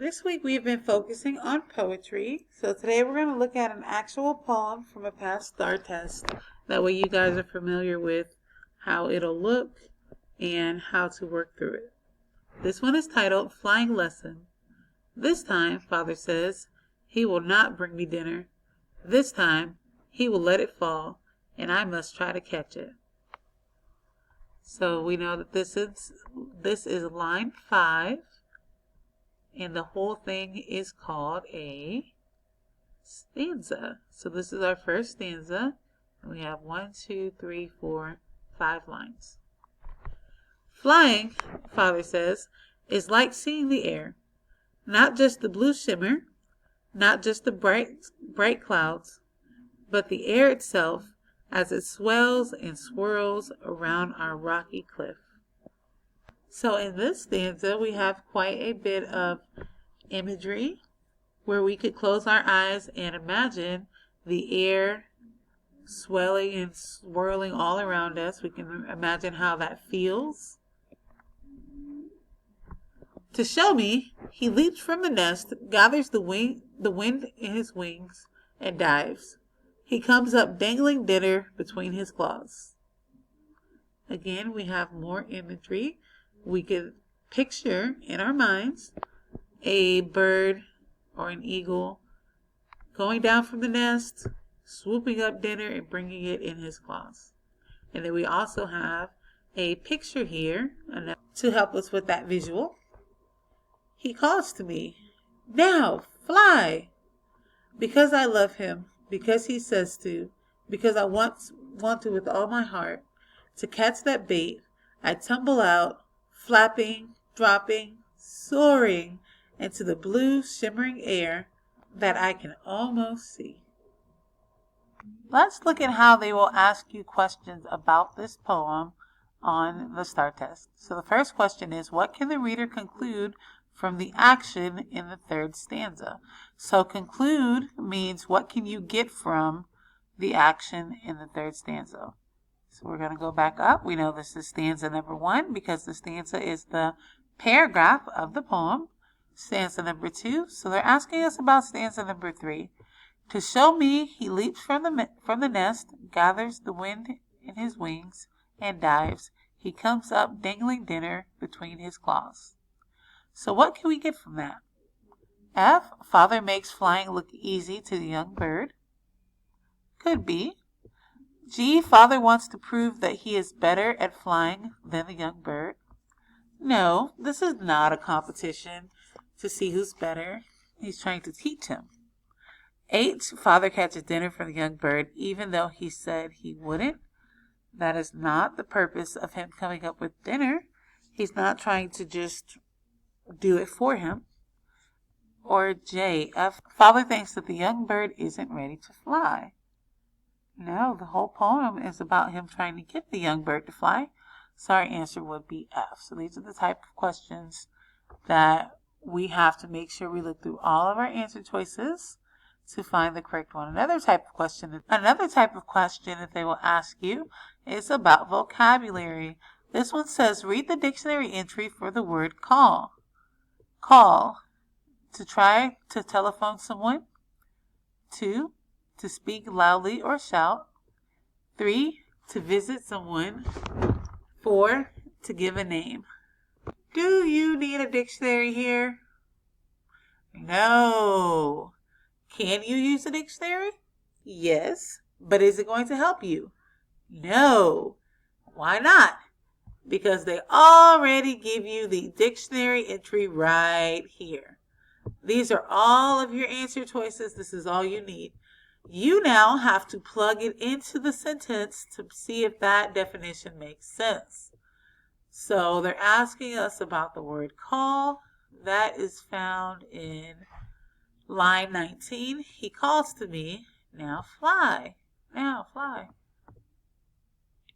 This week we've been focusing on poetry. So today we're going to look at an actual poem from a past STAR test. That way you guys are familiar with how it'll look and how to work through it. This one is titled Flying Lesson. This time, Father says, he will not bring me dinner. This time, he will let it fall, and I must try to catch it. So we know that this is line 5. And the whole thing is called a stanza. So this is our first stanza. And we have 1, 2, 3, 4, 5 lines. Flying, Father says, is like seeing the air. Not just the blue shimmer, not just the bright clouds, but the air itself as it swells and swirls around our rocky cliff. So in this stanza, we have quite a bit of imagery where we could close our eyes and imagine the air swelling and swirling all around us. We can imagine how that feels. To show me, he leaps from the nest, gathers the wind in his wings, and dives. He comes up dangling dinner between his claws. Again, we have more imagery. We could picture in our minds a bird or an eagle going down from the nest, swooping up dinner and bringing it in his claws. And then we also have a picture here to help us with that visual. He calls to me, "Now, fly!" Because I love him, because he says to, because I want to with all my heart, to catch that bait, I tumble out, flapping, dropping, soaring into the blue shimmering air that I can almost see. Let's look at how they will ask you questions about this poem on the STAR test. So the first question is, what can the reader conclude from the action in the third stanza? So conclude means what can you get from the action in the third stanza? So we're going to go back up. We know this is stanza number 1 because the stanza is the paragraph of the poem. Stanza number 2. So they're asking us about stanza number 3. To show me, he leaps from the nest, gathers the wind in his wings, and dives. He comes up dangling dinner between his claws. So what can we get from that? F. Father makes flying look easy to the young bird. Could be. G. Father wants to prove that he is better at flying than the young bird. No, this is not a competition to see who's better. He's trying to teach him. H. Father catches dinner for the young bird even though he said he wouldn't. That is not the purpose of him coming up with dinner. He's not trying to just do it for him. Or J. F. Father thinks that the young bird isn't ready to fly. No, the whole poem is about him trying to get the young bird to fly. So our answer would be F. So these are the type of questions that we have to make sure we look through all of our answer choices to find the correct one. Another type of question that they will ask you is about vocabulary. This one says, read the dictionary entry for the word call. Call, to try to telephone someone. 2, to speak loudly or shout. 3, to visit someone. 4, to give a name. Do you need a dictionary here? No. Can you use a dictionary? Yes. But is it going to help you? No. Why not? Because they already give you the dictionary entry right here. These are all of your answer choices. This is all you need. You now have to plug it into the sentence to see if that definition makes sense. So they're asking us about the word call. That is found in line 19. He calls to me, now fly. Now fly.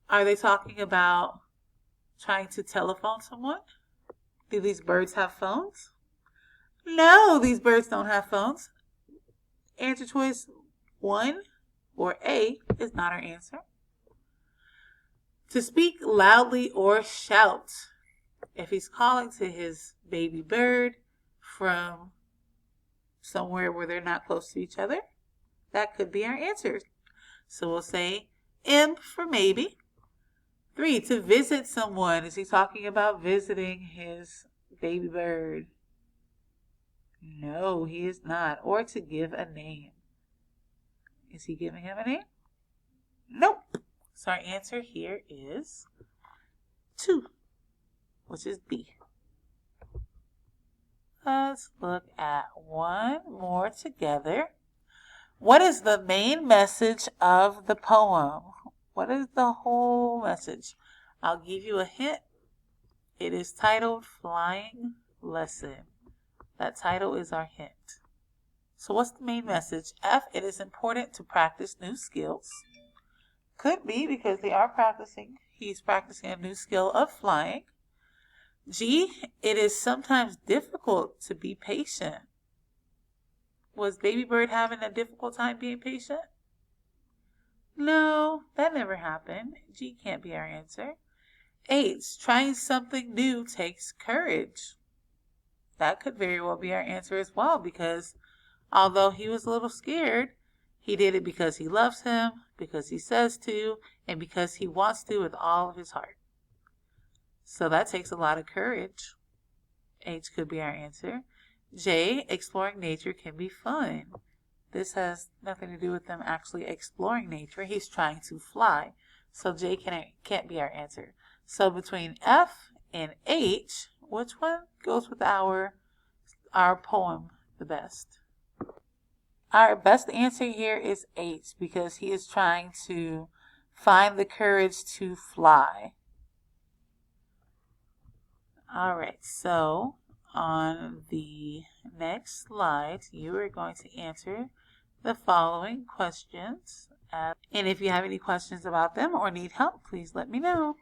Are they talking about trying to telephone someone? Do these birds have phones? No, these birds don't have phones. Answer choice 1 or A is not our answer. To speak loudly or shout. If he's calling to his baby bird, from somewhere where they're not close to each other. That could be our answer. So we'll say M for maybe. 3, to visit someone. Is he talking about visiting his baby bird? No, he is not. Or to give a name. Is he giving him a name? Nope. So our answer here is 2, which is B. Let's look at one more together. What is the main message of the poem? What is the whole message? I'll give you a hint. It is titled Flying Lesson. That title is our hint. So what's the main message? F, it is important to practice new skills. Could be because they are practicing. He's practicing a new skill of flying. G, it is sometimes difficult to be patient. Was Baby Bird having a difficult time being patient? No, that never happened. G can't be our answer. H, trying something new takes courage. That could very well be our answer as well, because although he was a little scared, he did it because he loves him, because he says to, and because he wants to with all of his heart. So that takes a lot of courage. H could be our answer. J, exploring nature can be fun. This has nothing to do with them actually exploring nature. He's trying to fly. So J can't be our answer. So between F and H, which one goes with our poem the best? Our best answer here is H, because he is trying to find the courage to fly. All right, so on the next slide, you are going to answer the following questions. And if you have any questions about them or need help, please let me know.